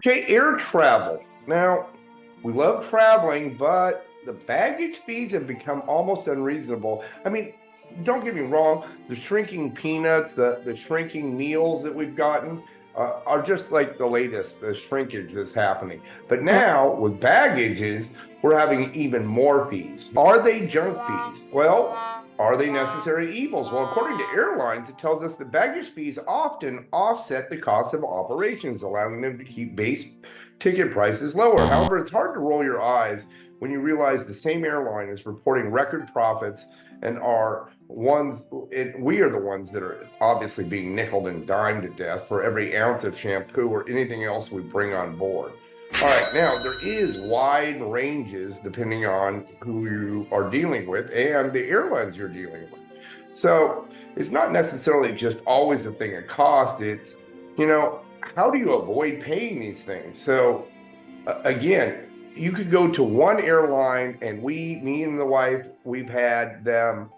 Okay, air travel. Now, we love traveling, but the baggage fees have become almost unreasonable. I mean, don't get me wrong, the shrinking peanuts, the shrinking meals that we've gotten are just like the latest, the shrinkage that's happening. But now, with baggages, we're having even more fees. Are they junk fees? Well, are they necessary evils? Well, according to airlines, it tells us that baggage fees often offset the cost of operations, allowing them to keep base ticket prices lower. However, it's hard to roll your eyes when you realize the same airline is reporting record profits and we are the ones that are obviously being nickeled and dimed to death for every ounce of shampoo or anything else we bring on board. All right, now there is wide ranges depending on who you are dealing with and the airlines you're dealing with. So it's not necessarily just always a thing of cost. It's, how do you avoid paying these things? So again, you could go to one airline and me and the wife, we've had them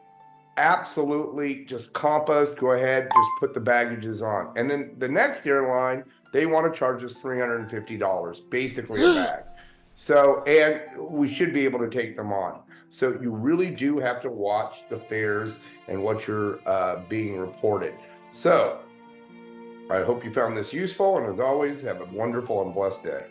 absolutely just comp us, go ahead, just put the baggages on. And then the next airline, they want to charge us $350, basically a bag. So, and we should be able to take them on. So you really do have to watch the fares and what you're being reported. So I hope you found this useful. And as always, have a wonderful and blessed day.